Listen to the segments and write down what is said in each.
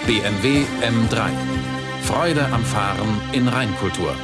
BMW M3. Freude am Fahren in Reinkultur.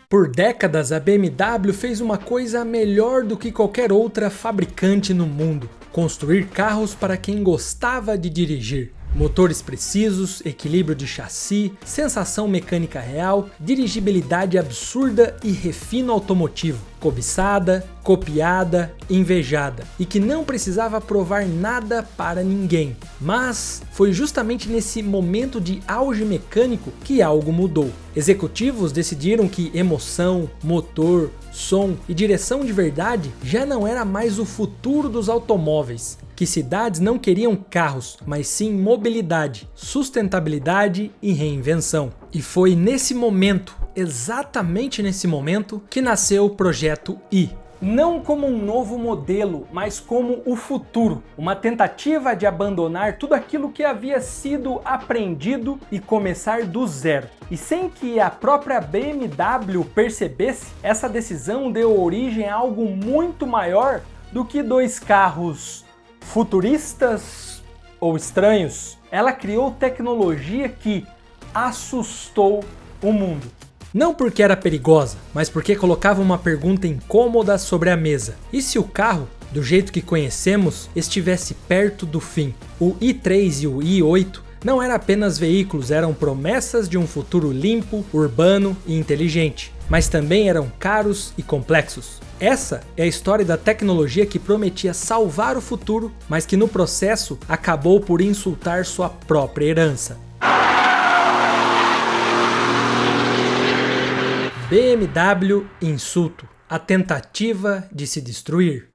Por décadas, a BMW fez uma coisa melhor do que qualquer outra fabricante no mundo: construir carros para quem gostava de dirigir. Motores precisos, equilíbrio de chassi, sensação mecânica real, dirigibilidade absurda e refino automotivo. Cobiçada, copiada, invejada, e que não precisava provar nada para ninguém. Mas foi justamente nesse momento de auge mecânico que algo mudou. Executivos decidiram que emoção, motor, som e direção de verdade já não era mais o futuro dos automóveis. Que cidades não queriam carros, mas sim mobilidade, sustentabilidade e reinvenção. E foi nesse momento, exatamente nesse momento, que nasceu o Projeto I. Não como um novo modelo, mas como o futuro. Uma tentativa de abandonar tudo aquilo que havia sido aprendido e começar do zero. E sem que a própria BMW percebesse, essa decisão deu origem a algo muito maior do que dois carros futuristas ou estranhos. Ela criou tecnologia que assustou o mundo. Não porque era perigosa, mas porque colocava uma pergunta incômoda sobre a mesa. E se o carro, do jeito que conhecemos, estivesse perto do fim? O i3 e o i8 não eram apenas veículos, eram promessas de um futuro limpo, urbano e inteligente, mas também eram caros e complexos. Essa é a história da tecnologia que prometia salvar o futuro, mas que no processo acabou por insultar sua própria herança. BMW Insulto, a tentativa de se destruir.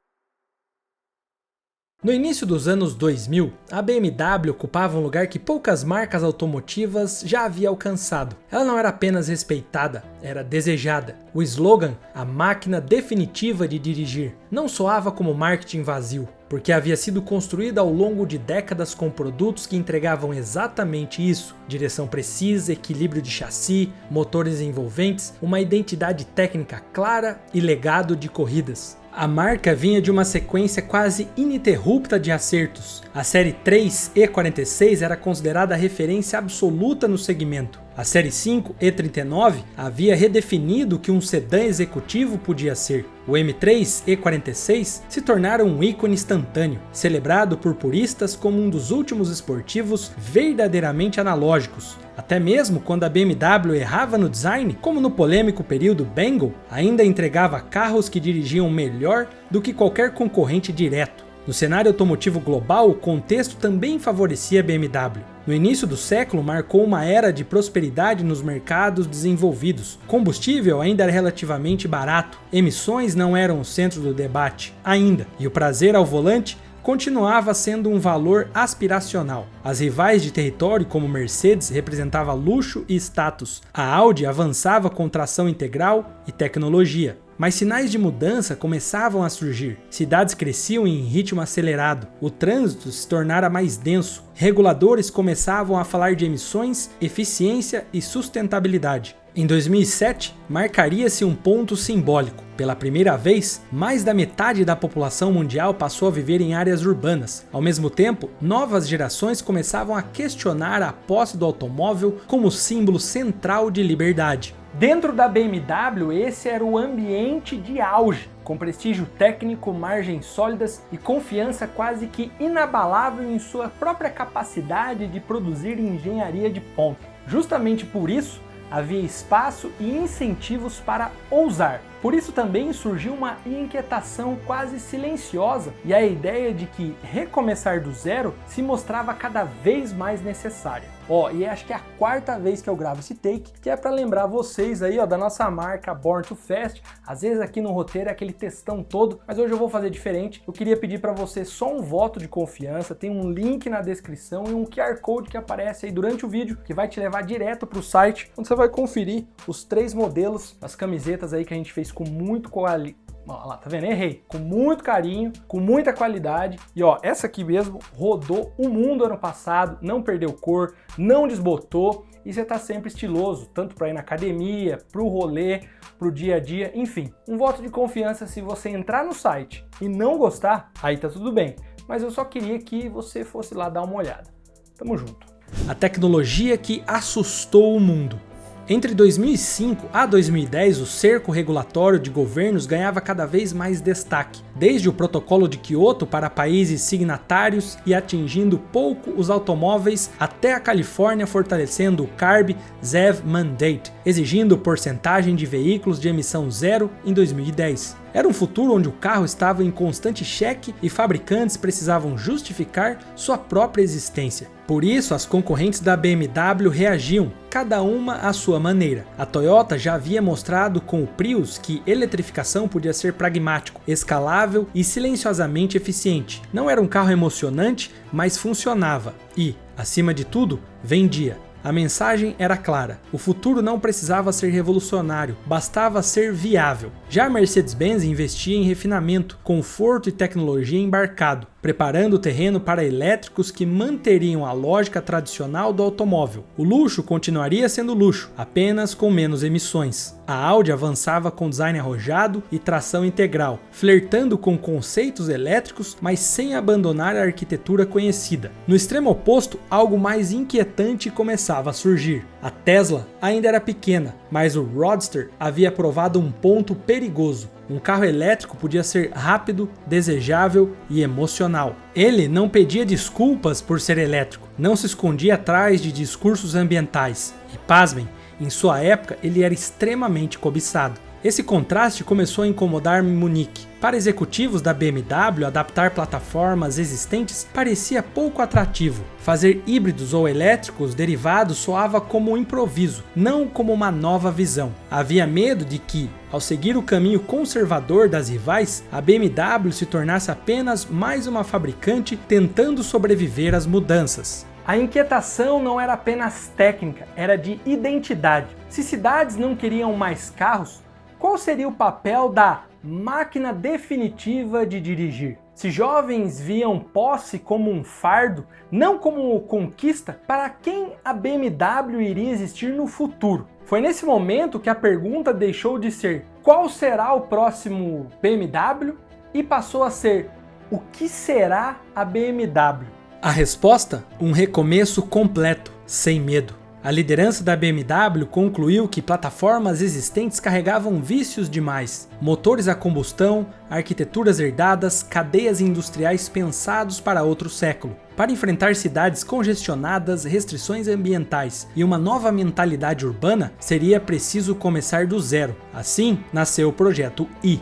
No início dos anos 2000, a BMW ocupava um lugar que poucas marcas automotivas já haviam alcançado. Ela não era apenas respeitada, era desejada. O slogan, a máquina definitiva de dirigir, não soava como marketing vazio, porque havia sido construída ao longo de décadas com produtos que entregavam exatamente isso: direção precisa, equilíbrio de chassi, motores envolventes, uma identidade técnica clara e legado de corridas. A marca vinha de uma sequência quase ininterrupta de acertos. A série 3 E46 era considerada a referência absoluta no segmento. A série 5 E39 havia redefinido o que um sedã executivo podia ser. O M3 E46 se tornara um ícone instantâneo, celebrado por puristas como um dos últimos esportivos verdadeiramente analógicos. Até mesmo quando a BMW errava no design, como no polêmico período Bengal, ainda entregava carros que dirigiam melhor do que qualquer concorrente direto. No cenário automotivo global, o contexto também favorecia a BMW. No início do século, marcou uma era de prosperidade nos mercados desenvolvidos. Combustível ainda era relativamente barato, emissões não eram o centro do debate ainda, e o prazer ao volante continuava sendo um valor aspiracional. As rivais de território como Mercedes representava luxo e status. A Audi avançava com tração integral e tecnologia. Mas sinais de mudança começavam a surgir. Cidades cresciam em ritmo acelerado. O trânsito se tornara mais denso. Reguladores começavam a falar de emissões, eficiência e sustentabilidade. Em 2007, marcaria-se um ponto simbólico. Pela primeira vez, mais da metade da população mundial passou a viver em áreas urbanas. Ao mesmo tempo, novas gerações começavam a questionar a posse do automóvel como símbolo central de liberdade. Dentro da BMW, esse era o ambiente de auge, com prestígio técnico, margens sólidas e confiança quase que inabalável em sua própria capacidade de produzir engenharia de ponta. Justamente por isso, havia espaço e incentivos para ousar. Por isso também surgiu uma inquietação quase silenciosa e a ideia de que recomeçar do zero se mostrava cada vez mais necessária. E acho que é a quarta vez que eu gravo esse take, que é para lembrar vocês aí, da nossa marca Born to Fast. Às vezes aqui no roteiro é aquele textão todo, mas hoje eu vou fazer diferente. Eu queria pedir para você só um voto de confiança, tem um link na descrição e um QR Code que aparece aí durante o vídeo, que vai te levar direto para o site, onde você vai conferir os 3 modelos, as camisetas aí que a gente fez com muito qualidade. Olha lá, tá vendo? Errei. Com muito carinho, com muita qualidade. E essa aqui mesmo rodou o mundo ano passado, não perdeu cor, não desbotou. E você tá sempre estiloso, tanto para ir na academia, pro rolê, pro dia a dia, enfim. Um voto de confiança. Se você entrar no site e não gostar, aí tá tudo bem. Mas eu só queria que você fosse lá dar uma olhada. Tamo junto. A tecnologia que assustou o mundo. Entre 2005 a 2010, o cerco regulatório de governos ganhava cada vez mais destaque, desde o Protocolo de Kyoto para países signatários e atingindo pouco os automóveis, até a Califórnia fortalecendo o CARB-ZEV Mandate, exigindo porcentagem de veículos de emissão zero em 2010. Era um futuro onde o carro estava em constante cheque e fabricantes precisavam justificar sua própria existência. Por isso, as concorrentes da BMW reagiam, cada uma à sua maneira. A Toyota já havia mostrado com o Prius que eletrificação podia ser pragmático, escalável e silenciosamente eficiente. Não era um carro emocionante, mas funcionava e, acima de tudo, vendia. A mensagem era clara, o futuro não precisava ser revolucionário, bastava ser viável. Já a Mercedes-Benz investia em refinamento, conforto e tecnologia embarcado, preparando o terreno para elétricos que manteriam a lógica tradicional do automóvel. O luxo continuaria sendo luxo, apenas com menos emissões. A Audi avançava com design arrojado e tração integral, flertando com conceitos elétricos, mas sem abandonar a arquitetura conhecida. No extremo oposto, algo mais inquietante começava a surgir. A Tesla ainda era pequena, mas o Roadster havia provado um ponto perigoso. Um carro elétrico podia ser rápido, desejável e emocional. Ele não pedia desculpas por ser elétrico, não se escondia atrás de discursos ambientais. E pasmem, em sua época ele era extremamente cobiçado. Esse contraste começou a incomodar Munique. Para executivos da BMW, adaptar plataformas existentes parecia pouco atrativo. Fazer híbridos ou elétricos derivados soava como um improviso, não como uma nova visão. Havia medo de que, ao seguir o caminho conservador das rivais, a BMW se tornasse apenas mais uma fabricante tentando sobreviver às mudanças. A inquietação não era apenas técnica, era de identidade. Se cidades não queriam mais carros, qual seria o papel da máquina definitiva de dirigir? Se jovens viam posse como um fardo, não como conquista, para quem a BMW iria existir no futuro? Foi nesse momento que a pergunta deixou de ser qual será o próximo BMW e passou a ser o que será a BMW? A resposta? Um recomeço completo, sem medo. A liderança da BMW concluiu que plataformas existentes carregavam vícios demais, motores a combustão, arquiteturas herdadas, cadeias industriais pensados para outro século. Para enfrentar cidades congestionadas, restrições ambientais e uma nova mentalidade urbana, seria preciso começar do zero. Assim, nasceu o projeto I.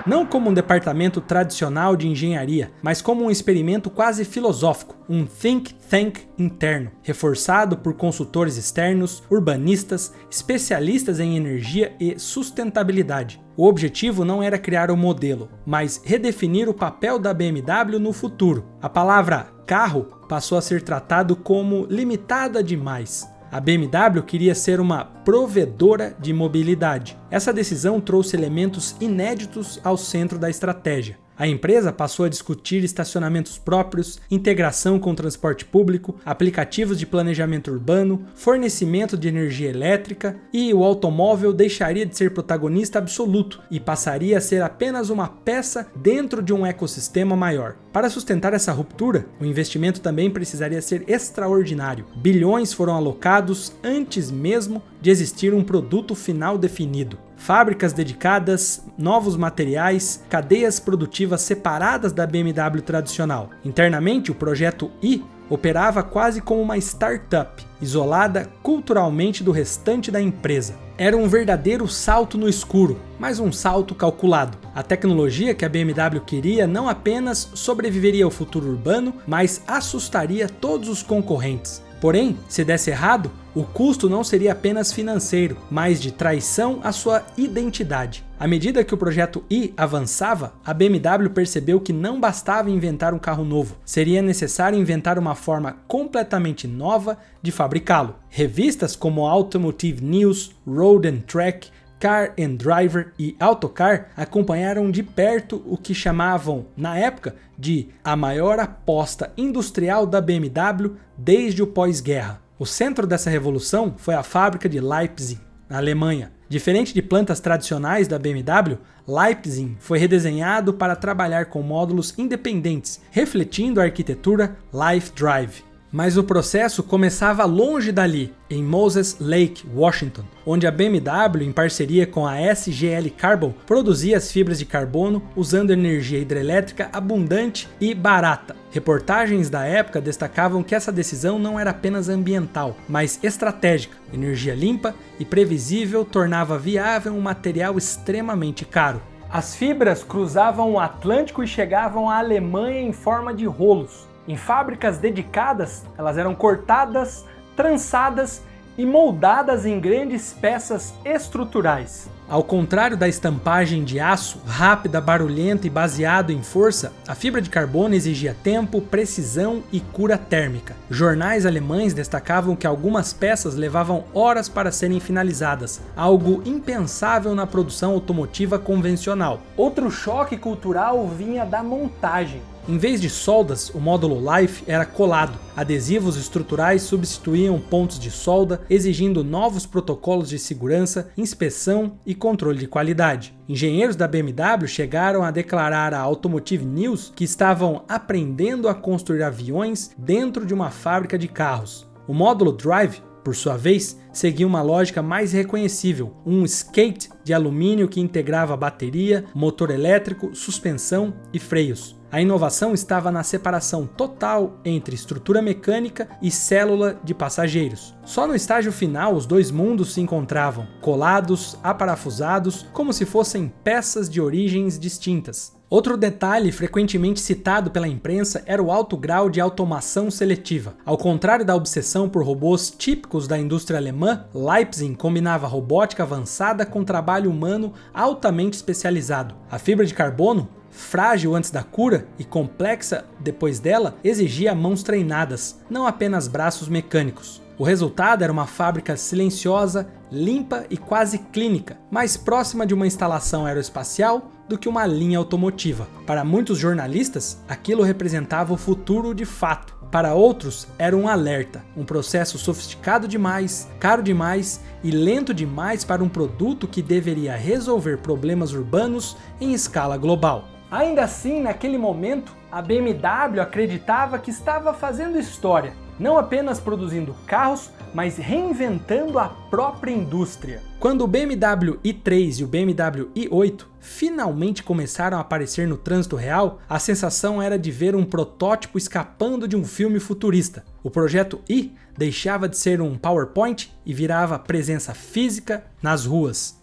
Não como um departamento tradicional de engenharia, mas como um experimento quase filosófico, um think tank interno, reforçado por consultores externos, urbanistas, especialistas em energia e sustentabilidade. O objetivo não era criar um modelo, mas redefinir o papel da BMW no futuro. A palavra carro passou a ser tratado como limitada demais. A BMW queria ser uma provedora de mobilidade. Essa decisão trouxe elementos inéditos ao centro da estratégia. A empresa passou a discutir estacionamentos próprios, integração com transporte público, aplicativos de planejamento urbano, fornecimento de energia elétrica, e o automóvel deixaria de ser protagonista absoluto e passaria a ser apenas uma peça dentro de um ecossistema maior. Para sustentar essa ruptura, o investimento também precisaria ser extraordinário. Bilhões foram alocados antes mesmo de existir um produto final definido. Fábricas dedicadas, novos materiais, cadeias produtivas separadas da BMW tradicional. Internamente, o projeto I operava quase como uma startup, isolada culturalmente do restante da empresa. Era um verdadeiro salto no escuro, mas um salto calculado. A tecnologia que a BMW queria não apenas sobreviveria ao futuro urbano, mas assustaria todos os concorrentes. Porém, se desse errado, o custo não seria apenas financeiro, mas de traição à sua identidade. À medida que o projeto I avançava, a BMW percebeu que não bastava inventar um carro novo, seria necessário inventar uma forma completamente nova de fabricá-lo. Revistas como Automotive News, Road and Track, Car and Driver e Autocar acompanharam de perto o que chamavam, na época, de a maior aposta industrial da BMW desde o pós-guerra. O centro dessa revolução foi a fábrica de Leipzig, na Alemanha. Diferente de plantas tradicionais da BMW, Leipzig foi redesenhado para trabalhar com módulos independentes, refletindo a arquitetura Life Drive. Mas o processo começava longe dali, em Moses Lake, Washington, onde a BMW, em parceria com a SGL Carbon, produzia as fibras de carbono usando energia hidrelétrica abundante e barata. Reportagens da época destacavam que essa decisão não era apenas ambiental, mas estratégica. Energia limpa e previsível tornava viável um material extremamente caro. As fibras cruzavam o Atlântico e chegavam à Alemanha em forma de rolos. Em fábricas dedicadas, elas eram cortadas, trançadas e moldadas em grandes peças estruturais. Ao contrário da estampagem de aço, rápida, barulhenta e baseado em força, a fibra de carbono exigia tempo, precisão e cura térmica. Jornais alemães destacavam que algumas peças levavam horas para serem finalizadas, algo impensável na produção automotiva convencional. Outro choque cultural vinha da montagem. Em vez de soldas, o módulo Life era colado. Adesivos estruturais substituíam pontos de solda, exigindo novos protocolos de segurança, inspeção e controle de qualidade. Engenheiros da BMW chegaram a declarar à Automotive News que estavam aprendendo a construir aviões dentro de uma fábrica de carros. O módulo Drive, por sua vez, seguia uma lógica mais reconhecível, um skate de alumínio que integrava bateria, motor elétrico, suspensão e freios. A inovação estava na separação total entre estrutura mecânica e célula de passageiros. Só no estágio final os dois mundos se encontravam, colados, aparafusados, como se fossem peças de origens distintas. Outro detalhe frequentemente citado pela imprensa era o alto grau de automação seletiva. Ao contrário da obsessão por robôs típicos da indústria alemã, Leipzig combinava robótica avançada com trabalho humano altamente especializado. A fibra de carbono, frágil antes da cura e complexa depois dela, exigia mãos treinadas, não apenas braços mecânicos. O resultado era uma fábrica silenciosa, limpa e quase clínica, mais próxima de uma instalação aeroespacial do que uma linha automotiva. Para muitos jornalistas, aquilo representava o futuro de fato. Para outros, era um alerta, um processo sofisticado demais, caro demais e lento demais para um produto que deveria resolver problemas urbanos em escala global. Ainda assim, naquele momento, a BMW acreditava que estava fazendo história, não apenas produzindo carros, mas reinventando a própria indústria. Quando o BMW i3 e o BMW i8 finalmente começaram a aparecer no trânsito real, a sensação era de ver um protótipo escapando de um filme futurista. O projeto i deixava de ser um PowerPoint e virava presença física nas ruas.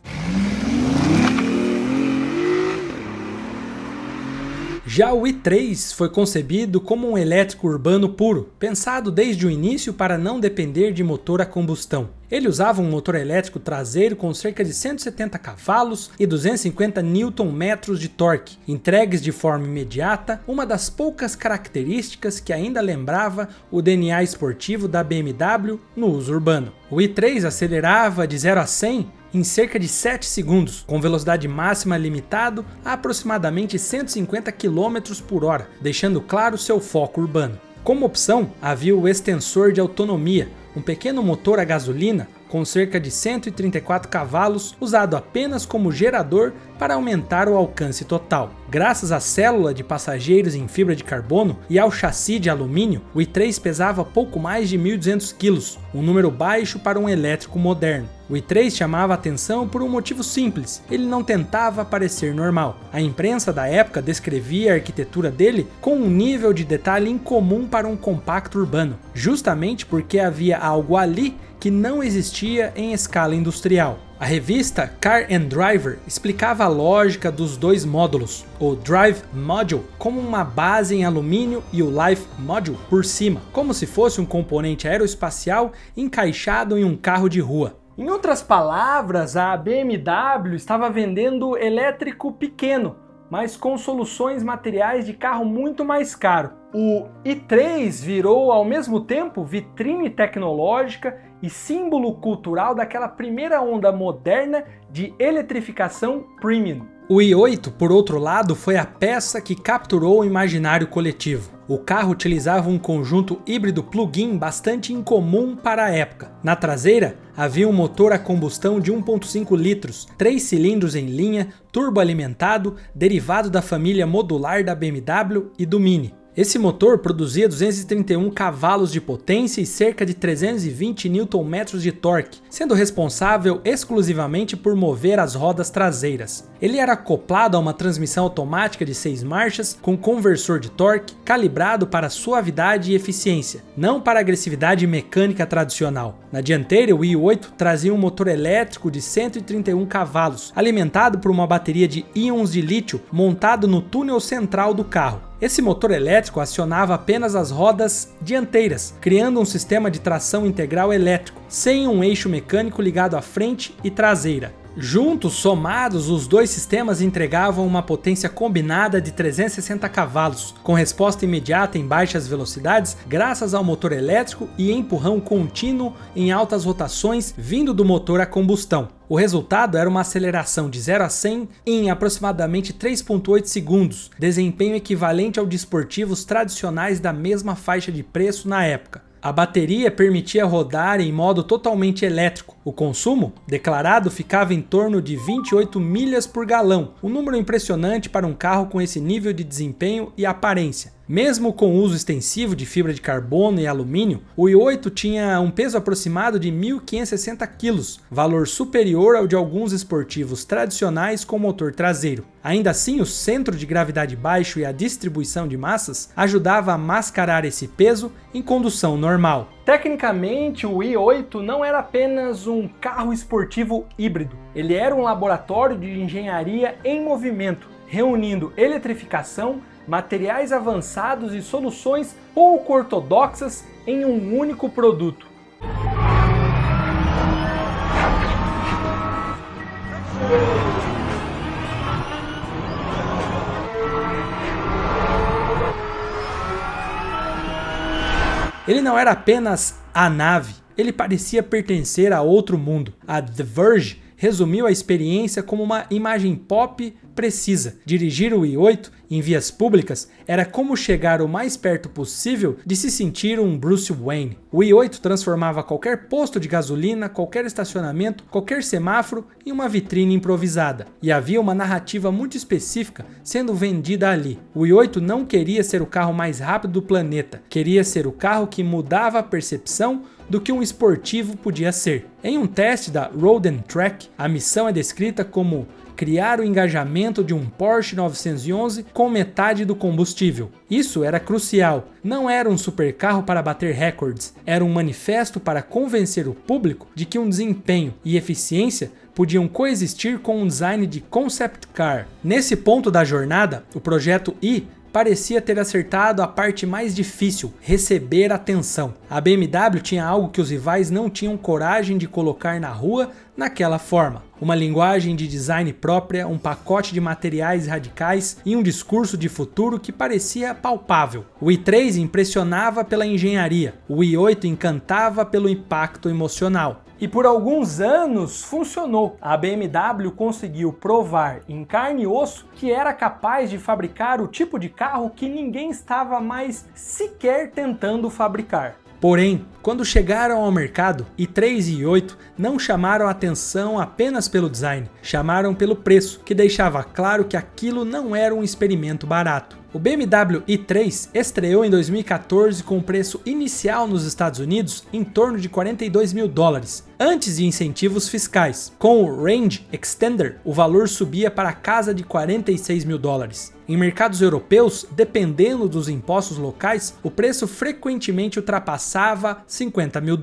Já o i3 foi concebido como um elétrico urbano puro, pensado desde o início para não depender de motor a combustão. Ele usava um motor elétrico traseiro com cerca de 170 cavalos e 250 Nm de torque, entregues de forma imediata, uma das poucas características que ainda lembrava o DNA esportivo da BMW no uso urbano. O i3 acelerava de 0 a 100 em cerca de 7 segundos, com velocidade máxima limitado a aproximadamente 150 km por hora, deixando claro seu foco urbano. Como opção, havia o extensor de autonomia, um pequeno motor a gasolina com cerca de 134 cavalos, usado apenas como gerador para aumentar o alcance total. Graças à célula de passageiros em fibra de carbono e ao chassi de alumínio, o i3 pesava pouco mais de 1.200 kg, um número baixo para um elétrico moderno. O i3 chamava a atenção por um motivo simples: ele não tentava parecer normal. A imprensa da época descrevia a arquitetura dele com um nível de detalhe incomum para um compacto urbano, justamente porque havia algo ali que não existia em escala industrial. A revista Car and Driver explicava a lógica dos dois módulos, o Drive Module como uma base em alumínio e o Life Module por cima, como se fosse um componente aeroespacial encaixado em um carro de rua. Em outras palavras, a BMW estava vendendo elétrico pequeno, mas com soluções materiais de carro muito mais caro. O i3 virou ao mesmo tempo vitrine tecnológica e símbolo cultural daquela primeira onda moderna de eletrificação premium. O i8, por outro lado, foi a peça que capturou o imaginário coletivo. O carro utilizava um conjunto híbrido plug-in bastante incomum para a época. Na traseira, havia um motor a combustão de 1.5 litros, 3 cilindros em linha, turboalimentado, derivado da família modular da BMW e do Mini. Esse motor produzia 231 cavalos de potência e cerca de 320 Nm de torque, sendo responsável exclusivamente por mover as rodas traseiras. Ele era acoplado a uma transmissão automática de 6 marchas com conversor de torque calibrado para suavidade e eficiência, não para agressividade mecânica tradicional. Na dianteira, o i8 trazia um motor elétrico de 131 cavalos, alimentado por uma bateria de íons de lítio montado no túnel central do carro. Esse motor elétrico acionava apenas as rodas dianteiras, criando um sistema de tração integral elétrico, sem um eixo mecânico ligado à frente e traseira. Juntos, somados, os dois sistemas entregavam uma potência combinada de 360 cavalos, com resposta imediata em baixas velocidades graças ao motor elétrico e empurrão contínuo em altas rotações vindo do motor a combustão. O resultado era uma aceleração de 0 a 100 em aproximadamente 3,8 segundos, desempenho equivalente ao de esportivos tradicionais da mesma faixa de preço na época. A bateria permitia rodar em modo totalmente elétrico. O consumo declarado ficava em torno de 28 milhas por galão, um número impressionante para um carro com esse nível de desempenho e aparência. Mesmo com o uso extensivo de fibra de carbono e alumínio, o i8 tinha um peso aproximado de 1.560 kg, valor superior ao de alguns esportivos tradicionais com motor traseiro. Ainda assim, o centro de gravidade baixo e a distribuição de massas ajudava a mascarar esse peso em condução normal. Tecnicamente, o i8 não era apenas um carro esportivo híbrido, ele era um laboratório de engenharia em movimento, reunindo eletrificação, materiais avançados e soluções pouco ortodoxas em um único produto. Ele não era apenas a nave, ele parecia pertencer a outro mundo. A The Verge resumiu a experiência como uma imagem pop precisa. Dirigir o i8 em vias públicas era como chegar o mais perto possível de se sentir um Bruce Wayne. O i8 transformava qualquer posto de gasolina, qualquer estacionamento, qualquer semáforo em uma vitrine improvisada. E havia uma narrativa muito específica sendo vendida ali. O i8 não queria ser o carro mais rápido do planeta, queria ser o carro que mudava a percepção do que um esportivo podia ser. Em um teste da Road & Track, a missão é descrita como criar o engajamento de um Porsche 911 com metade do combustível. Isso era crucial. Não era um supercarro para bater recordes, era um manifesto para convencer o público de que um desempenho e eficiência podiam coexistir com um design de concept car. Nesse ponto da jornada, o projeto I parecia ter acertado a parte mais difícil, receber atenção. A BMW tinha algo que os rivais não tinham coragem de colocar na rua naquela forma. Uma linguagem de design própria, um pacote de materiais radicais e um discurso de futuro que parecia palpável. O i3 impressionava pela engenharia, o i8 encantava pelo impacto emocional. E por alguns anos funcionou. A BMW conseguiu provar em carne e osso que era capaz de fabricar o tipo de carro que ninguém estava mais sequer tentando fabricar. Porém, quando chegaram ao mercado, i3 e i8 não chamaram atenção apenas pelo design, chamaram pelo preço, que deixava claro que aquilo não era um experimento barato. O BMW i3 estreou em 2014 com preço inicial nos Estados Unidos em torno de $42 mil, antes de incentivos fiscais. Com o Range Extender, o valor subia para a casa de $46 mil. Em mercados europeus, dependendo dos impostos locais, o preço frequentemente ultrapassava $50 mil.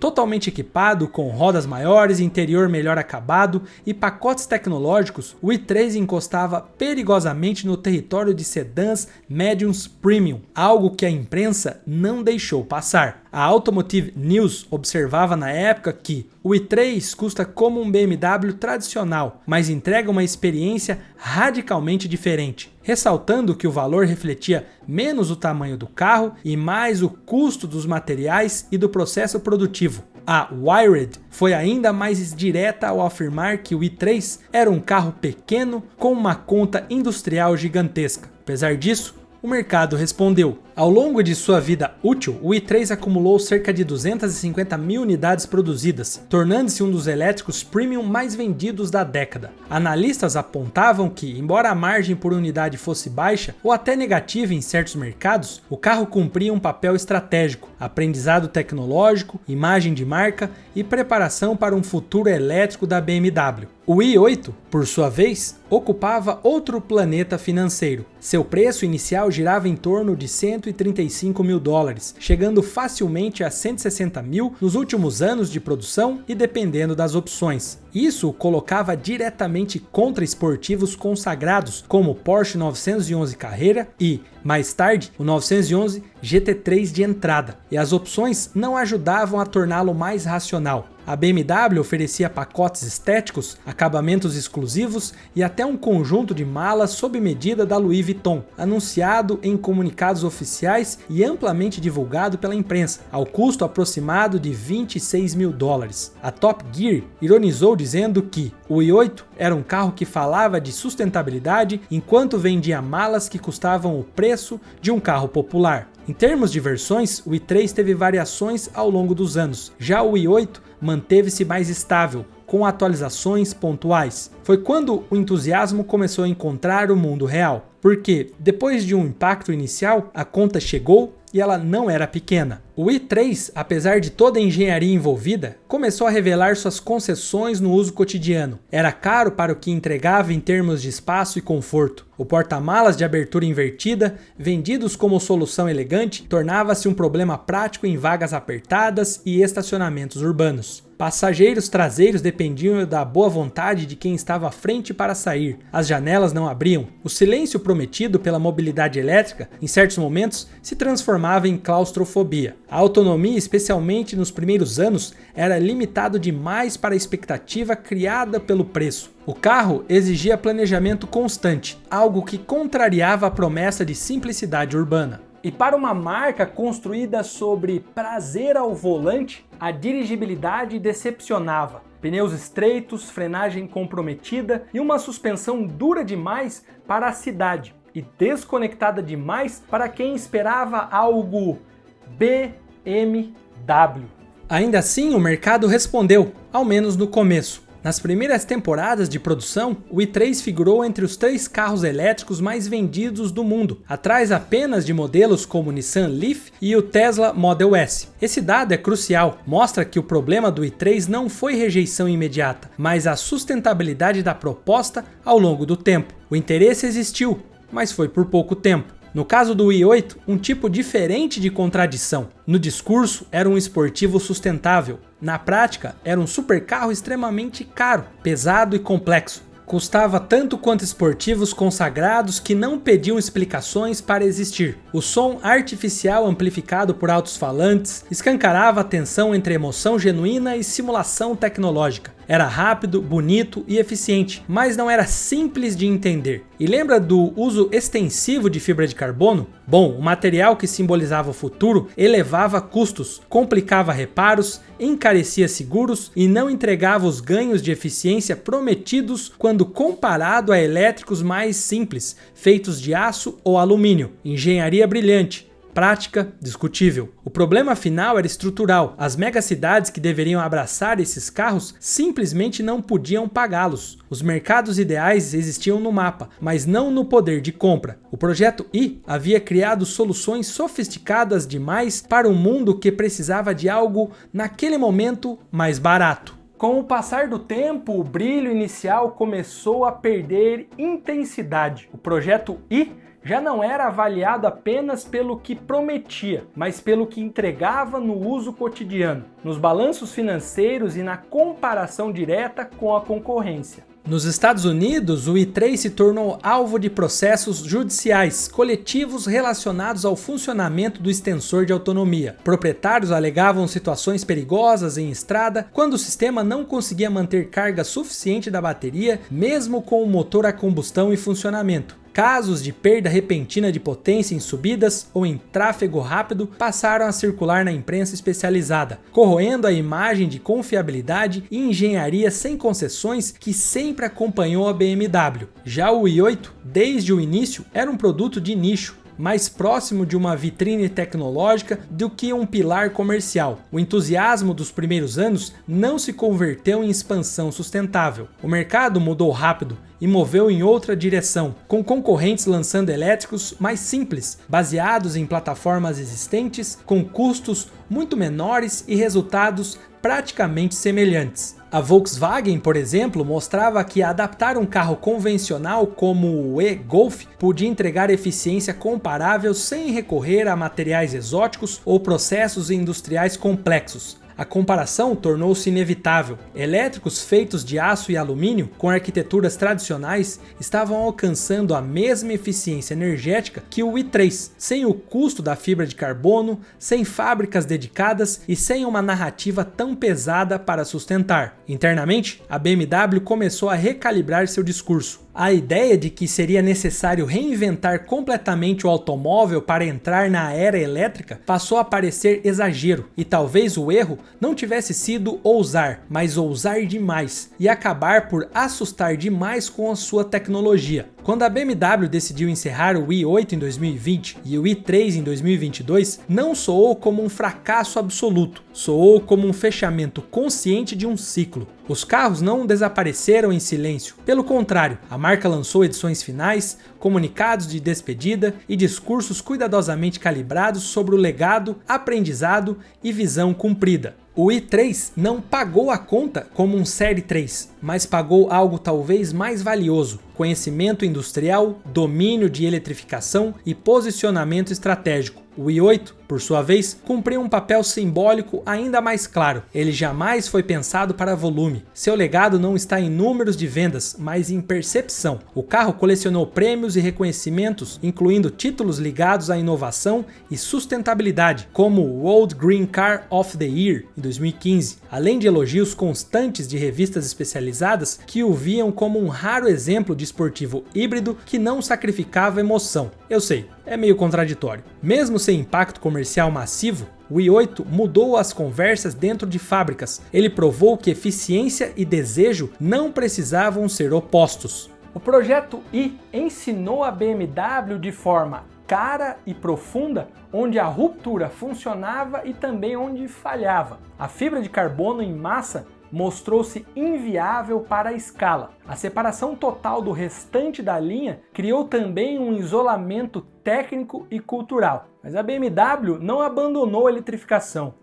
Totalmente equipado com rodas maiores, interior melhor acabado e pacotes tecnológicos, o i3 encostava perigosamente no território de sedãs médiums premium, algo que a imprensa não deixou passar. A Automotive News observava na época que o i3 custa como um BMW tradicional, mas entrega uma experiência radicalmente diferente, ressaltando que o valor refletia menos o tamanho do carro e mais o custo dos materiais e do processo produtivo. A Wired foi ainda mais direta ao afirmar que o i3 era um carro pequeno com uma conta industrial gigantesca. Apesar disso, o mercado respondeu. Ao longo de sua vida útil, o i3 acumulou cerca de 250 mil unidades produzidas, tornando-se um dos elétricos premium mais vendidos da década. Analistas apontavam que, embora a margem por unidade fosse baixa ou até negativa em certos mercados, o carro cumpria um papel estratégico, aprendizado tecnológico, imagem de marca e preparação para um futuro elétrico da BMW. O i8, por sua vez, ocupava outro planeta financeiro. Seu preço inicial girava em torno de $135 mil, chegando facilmente a 160 mil nos últimos anos de produção e dependendo das opções. Isso o colocava diretamente contra esportivos consagrados como o Porsche 911 Carrera e, mais tarde, o 911 GT3 de entrada, e as opções não ajudavam a torná-lo mais racional. A BMW oferecia pacotes estéticos, acabamentos exclusivos e até um conjunto de malas sob medida da Louis Vuitton, anunciado em comunicados oficiais e amplamente divulgado pela imprensa, ao custo aproximado de $26 mil. A Top Gear ironizou dizendo que o i8 era um carro que falava de sustentabilidade enquanto vendia malas que custavam o preço de um carro popular. Em termos de versões, o i3 teve variações ao longo dos anos, já o i8 manteve-se mais estável, com atualizações pontuais. Foi quando o entusiasmo começou a encontrar o mundo real, porque depois de um impacto inicial, a conta chegou e ela não era pequena. O i3, apesar de toda a engenharia envolvida, começou a revelar suas concessões no uso cotidiano. Era caro para o que entregava em termos de espaço e conforto. O porta-malas de abertura invertida, vendidos como solução elegante, tornava-se um problema prático em vagas apertadas e estacionamentos urbanos. Passageiros traseiros dependiam da boa vontade de quem estava à frente para sair. As janelas não abriam. O silêncio prometido pela mobilidade elétrica, em certos momentos, se transformava em claustrofobia. A autonomia, especialmente nos primeiros anos, era limitado demais para a expectativa criada pelo preço. O carro exigia planejamento constante, algo que contrariava a promessa de simplicidade urbana. E para uma marca construída sobre prazer ao volante, a dirigibilidade decepcionava. Pneus estreitos, frenagem comprometida e uma suspensão dura demais para a cidade e desconectada demais para quem esperava algo BMW. Ainda assim, o mercado respondeu, ao menos no começo. Nas primeiras temporadas de produção, o i3 figurou entre os 3 carros elétricos mais vendidos do mundo, atrás apenas de modelos como o Nissan Leaf e o Tesla Model S. Esse dado é crucial, mostra que o problema do i3 não foi rejeição imediata, mas a sustentabilidade da proposta ao longo do tempo. O interesse existiu, mas foi por pouco tempo. No caso do i8, um tipo diferente de contradição. No discurso, era um esportivo sustentável. Na prática, era um supercarro extremamente caro, pesado e complexo. Custava tanto quanto esportivos consagrados que não pediam explicações para existir. O som artificial amplificado por altos-falantes escancarava a tensão entre emoção genuína e simulação tecnológica. Era rápido, bonito e eficiente, mas não era simples de entender. E lembra do uso extensivo de fibra de carbono? Bom, o material que simbolizava o futuro elevava custos, complicava reparos, encarecia seguros e não entregava os ganhos de eficiência prometidos quando comparado a elétricos mais simples, feitos de aço ou alumínio. Engenharia brilhante. Prática discutível. O problema final era estrutural. As megacidades que deveriam abraçar esses carros simplesmente não podiam pagá-los. Os mercados ideais existiam no mapa, mas não no poder de compra. O projeto I havia criado soluções sofisticadas demais para um mundo que precisava de algo, naquele momento, mais barato. Com o passar do tempo, o brilho inicial começou a perder intensidade. O projeto I já não era avaliado apenas pelo que prometia, mas pelo que entregava no uso cotidiano, nos balanços financeiros e na comparação direta com a concorrência. Nos Estados Unidos, o i3 se tornou alvo de processos judiciais coletivos relacionados ao funcionamento do extensor de autonomia. Proprietários alegavam situações perigosas em estrada quando o sistema não conseguia manter carga suficiente da bateria, mesmo com o motor a combustão em funcionamento. Casos de perda repentina de potência em subidas ou em tráfego rápido passaram a circular na imprensa especializada, corroendo a imagem de confiabilidade e engenharia sem concessões que sempre acompanhou a BMW. Já o i8, desde o início, era um produto de nicho, mais próximo de uma vitrine tecnológica do que um pilar comercial. O entusiasmo dos primeiros anos não se converteu em expansão sustentável. O mercado mudou rápido e moveu em outra direção, com concorrentes lançando elétricos mais simples, baseados em plataformas existentes, com custos muito menores e resultados praticamente semelhantes. A Volkswagen, por exemplo, mostrava que adaptar um carro convencional como o e-Golf podia entregar eficiência comparável sem recorrer a materiais exóticos ou processos industriais complexos. A comparação tornou-se inevitável. Elétricos feitos de aço e alumínio, com arquiteturas tradicionais, estavam alcançando a mesma eficiência energética que o i3, sem o custo da fibra de carbono, sem fábricas dedicadas e sem uma narrativa tão pesada para sustentar. Internamente, a BMW começou a recalibrar seu discurso. A ideia de que seria necessário reinventar completamente o automóvel para entrar na era elétrica passou a parecer exagero, e talvez o erro não tivesse sido ousar, mas ousar demais e acabar por assustar demais com a sua tecnologia. Quando a BMW decidiu encerrar o i8 em 2020 e o i3 em 2022, não soou como um fracasso absoluto, soou como um fechamento consciente de um ciclo. Os carros não desapareceram em silêncio, pelo contrário, a marca lançou edições finais, comunicados de despedida e discursos cuidadosamente calibrados sobre o legado, aprendizado e visão cumprida. O i3 não pagou a conta como um Série 3, mas pagou algo talvez mais valioso: conhecimento industrial, domínio de eletrificação e posicionamento estratégico. O i8, por sua vez, cumpriu um papel simbólico ainda mais claro. Ele jamais foi pensado para volume. Seu legado não está em números de vendas, mas em percepção. O carro colecionou prêmios e reconhecimentos, incluindo títulos ligados à inovação e sustentabilidade, como o World Green Car of the Year em 2015, além de elogios constantes de revistas especializadas que o viam como um raro exemplo de esportivo híbrido que não sacrificava emoção. Eu sei, é meio contraditório. Mesmo sem impacto comercial massivo, o i8 mudou as conversas dentro de fábricas. Ele provou que eficiência e desejo não precisavam ser opostos. O projeto i ensinou a BMW de forma cara e profunda onde a ruptura funcionava e também onde falhava. A fibra de carbono em massa mostrou-se inviável para a escala. A separação total do restante da linha criou também um isolamento técnico e cultural. Mas a BMW não abandonou a eletrificação.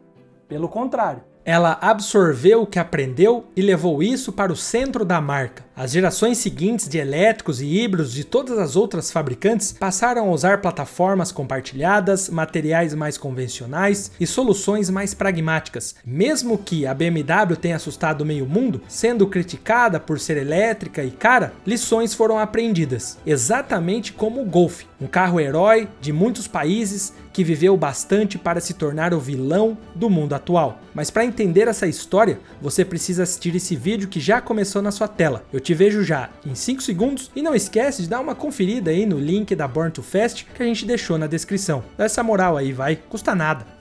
Pelo contrário, ela absorveu o que aprendeu e levou isso para o centro da marca. As gerações seguintes de elétricos e híbridos de todas as outras fabricantes passaram a usar plataformas compartilhadas, materiais mais convencionais e soluções mais pragmáticas. Mesmo que a BMW tenha assustado meio mundo, sendo criticada por ser elétrica e cara, lições foram aprendidas. Exatamente como o Golf, um carro herói de muitos países que viveu bastante para se tornar o vilão do mundo atual. Mas para entender essa história, você precisa assistir esse vídeo que já começou na sua tela. Eu te vejo já em 5 segundos e não esquece de dar uma conferida aí no link da Born to Fast que a gente deixou na descrição. Dá essa moral aí, vai, custa nada.